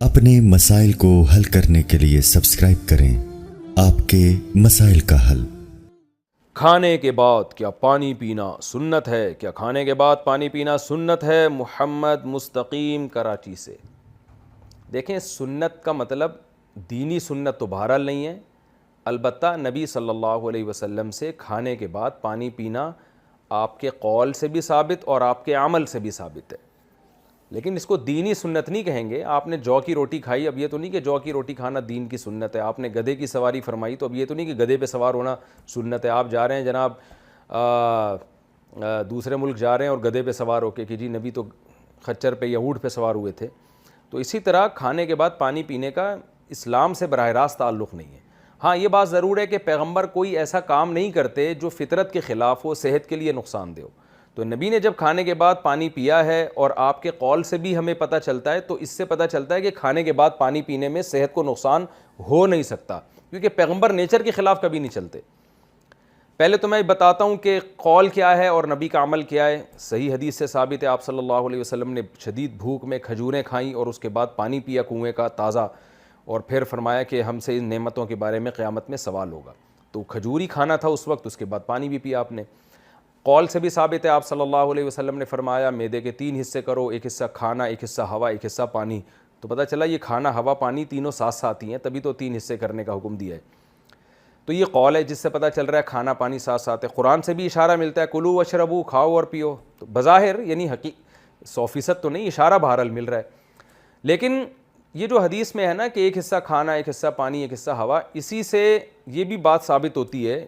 اپنے مسائل کو حل کرنے کے لیے سبسکرائب کریں آپ کے مسائل کا حل۔ کھانے کے بعد کیا پانی پینا سنت ہے؟ کیا کھانے کے بعد پانی پینا سنت ہے؟ محمد مستقیم کراچی سے۔ دیکھیں، سنت کا مطلب دینی سنت تو بہرحال نہیں ہے، البتہ نبی صلی اللہ علیہ وسلم سے کھانے کے بعد پانی پینا آپ کے قول سے بھی ثابت اور آپ کے عمل سے بھی ثابت ہے، لیکن اس کو دینی سنت نہیں کہیں گے۔ آپ نے جو کی روٹی کھائی، اب یہ تو نہیں کہ جو کی روٹی کھانا دین کی سنت ہے۔ آپ نے گدھے کی سواری فرمائی، تو اب یہ تو نہیں کہ گدھے پہ سوار ہونا سنت ہے۔ آپ جا رہے ہیں جناب دوسرے ملک جا رہے ہیں اور گدھے پہ سوار ہو کے کہ جی نبی تو خچر پہ یا اونٹ پہ سوار ہوئے تھے، تو اسی طرح کھانے کے بعد پانی پینے کا اسلام سے براہ راست تعلق نہیں ہے۔ ہاں، یہ بات ضرور ہے کہ پیغمبر کوئی ایسا کام نہیں کرتے جو فطرت کے خلاف ہو، صحت کے لیے نقصان دہ ہو۔ تو نبی نے جب کھانے کے بعد پانی پیا ہے، اور آپ کے قول سے بھی ہمیں پتہ چلتا ہے، تو اس سے پتہ چلتا ہے کہ کھانے کے بعد پانی پینے میں صحت کو نقصان ہو نہیں سکتا، کیونکہ پیغمبر نیچر کے خلاف کبھی نہیں چلتے۔ پہلے تو میں بتاتا ہوں کہ قول کیا ہے اور نبی کا عمل کیا ہے۔ صحیح حدیث سے ثابت ہے، آپ صلی اللہ علیہ وسلم نے شدید بھوک میں کھجوریں کھائیں اور اس کے بعد پانی پیا کنویں کا تازہ، اور پھر فرمایا کہ ہم سے ان نعمتوں کے بارے میں قیامت میں سوال ہوگا۔ تو کھجوری کھانا تھا اس وقت، اس کے بعد پانی بھی پیا آپ نے۔ قول سے بھی ثابت ہے، آپ صلی اللہ علیہ وسلم نے فرمایا معدے کے 3 حصے کرو، ایک حصہ کھانا، ایک حصہ ہوا، ایک حصہ پانی۔ تو پتہ چلا یہ کھانا، ہوا، پانی تینوں ساتھ ساتھ ہی ہیں، تبھی تو 3 حصے کرنے کا حکم دیا ہے۔ تو یہ قول ہے جس سے پتہ چل رہا ہے کھانا پانی ساتھ ساتھ ہے۔ قرآن سے بھی اشارہ ملتا ہے، کلو واشربو، کھاؤ اور پیو۔ تو بظاہر یعنی 100% تو نہیں، اشارہ بہرحال مل رہا ہے، لیکن یہ جو حدیث میں ہے نا کہ ایک حصہ کھانا، ایک حصہ پانی، ایک حصہ ہوا، اسی سے یہ بھی بات ثابت ہوتی ہے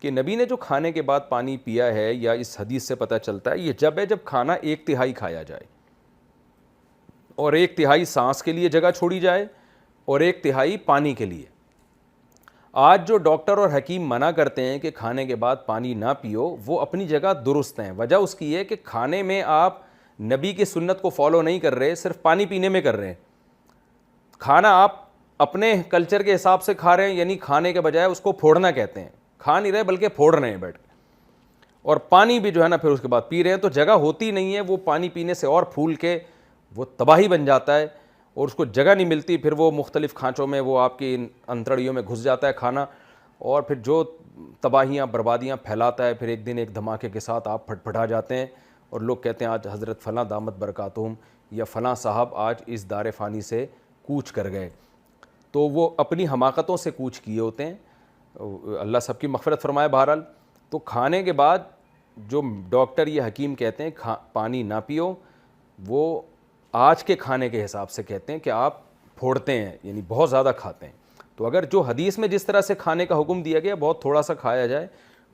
کہ نبی نے جو کھانے کے بعد پانی پیا ہے، یا اس حدیث سے پتہ چلتا ہے، یہ جب ہے جب کھانا 1/3 کھایا جائے اور 1/3 سانس کے لیے جگہ چھوڑی جائے اور 1/3 پانی کے لیے۔ آج جو ڈاکٹر اور حکیم منع کرتے ہیں کہ کھانے کے بعد پانی نہ پیو، وہ اپنی جگہ درست ہیں۔ وجہ اس کی ہے کہ کھانے میں آپ نبی کی سنت کو فالو نہیں کر رہے، صرف پانی پینے میں کر رہے ہیں۔ کھانا آپ اپنے کلچر کے حساب سے کھا رہے ہیں، یعنی کھانے کے بجائے اس کو پھوڑنا کہتے ہیں، کھا نہیں رہے بلکہ پھوڑ رہے ہیں بیٹھ کے، اور پانی بھی جو ہے نا پھر اس کے بعد پی رہے ہیں، تو جگہ ہوتی نہیں ہے۔ وہ پانی پینے سے اور پھول کے وہ تباہی بن جاتا ہے، اور اس کو جگہ نہیں ملتی، پھر وہ مختلف کھانچوں میں وہ آپ کی انتڑیوں میں گھس جاتا ہے کھانا، اور پھر جو تباہیاں بربادیاں پھیلاتا ہے، پھر ایک دن ایک دھماکے کے ساتھ آپ پھٹ پھٹا جاتے ہیں، اور لوگ کہتے ہیں آج حضرت فلاں دامت برکاتہم یا فلاں صاحب آج اس دار فانی سے کوچ کر گئے۔ تو وہ اپنی حماقتوں سے کوچ کیے ہوتے ہیں، اللہ سب کی مغفرت فرمائے۔ بہرحال تو کھانے کے بعد جو ڈاکٹر یا حکیم کہتے ہیں پانی نہ پیو، وہ آج کے کھانے کے حساب سے کہتے ہیں کہ آپ پھوڑتے ہیں، یعنی بہت زیادہ کھاتے ہیں۔ تو اگر جو حدیث میں جس طرح سے کھانے کا حکم دیا گیا بہت تھوڑا سا کھایا جائے،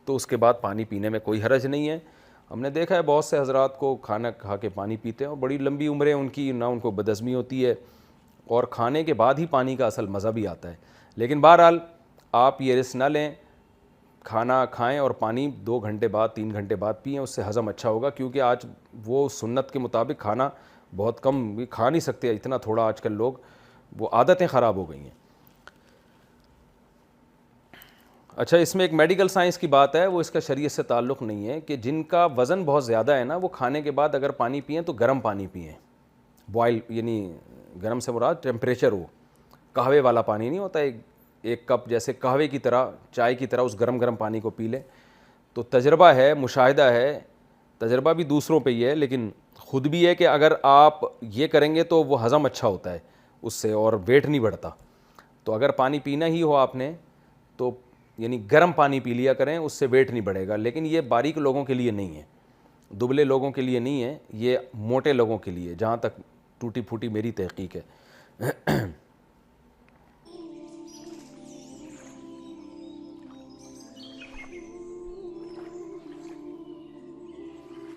تو اس کے بعد پانی پینے میں کوئی حرج نہیں ہے۔ ہم نے دیکھا ہے بہت سے حضرات کو کھانا کھا کے پانی پیتے ہیں، اور بڑی لمبی عمریں ان کی، نہ ان کو بدہضمی ہوتی ہے، اور کھانے کے بعد ہی پانی کا اصل مزہ بھی آتا ہے۔ لیکن بہرحال آپ یہ رسک نہ لیں، کھانا کھائیں اور پانی 2 گھنٹے بعد 3 گھنٹے بعد پئیں، اس سے ہضم اچھا ہوگا، کیونکہ آج وہ سنت کے مطابق کھانا بہت کم کھا نہیں سکتے، اتنا تھوڑا آج کل لوگ، وہ عادتیں خراب ہو گئی ہیں۔ اچھا، اس میں ایک میڈیکل سائنس کی بات ہے، وہ اس کا شریعت سے تعلق نہیں ہے، کہ جن کا وزن بہت زیادہ ہے نا، وہ کھانے کے بعد اگر پانی پئیں تو گرم پانی پئیں، بوائل، یعنی گرم سے مراد ٹیمپریچر ہو، قہوے والا پانی نہیں ہوتا، ایک کپ جیسے قہوے کی طرح، چائے کی طرح اس گرم گرم پانی کو پی لیں۔ تو تجربہ ہے، مشاہدہ ہے، تجربہ بھی دوسروں پہ ہی ہے، لیکن خود بھی ہے کہ اگر آپ یہ کریں گے تو وہ ہضم اچھا ہوتا ہے اس سے، اور ویٹ نہیں بڑھتا۔ تو اگر پانی پینا ہی ہو آپ نے تو یعنی گرم پانی پی لیا کریں، اس سے ویٹ نہیں بڑھے گا، لیکن یہ باریک لوگوں کے لیے نہیں ہے، دبلے لوگوں کے لیے نہیں ہے، یہ موٹے لوگوں کے لیے، جہاں تک ٹوٹی پھوٹی میری تحقیق ہے۔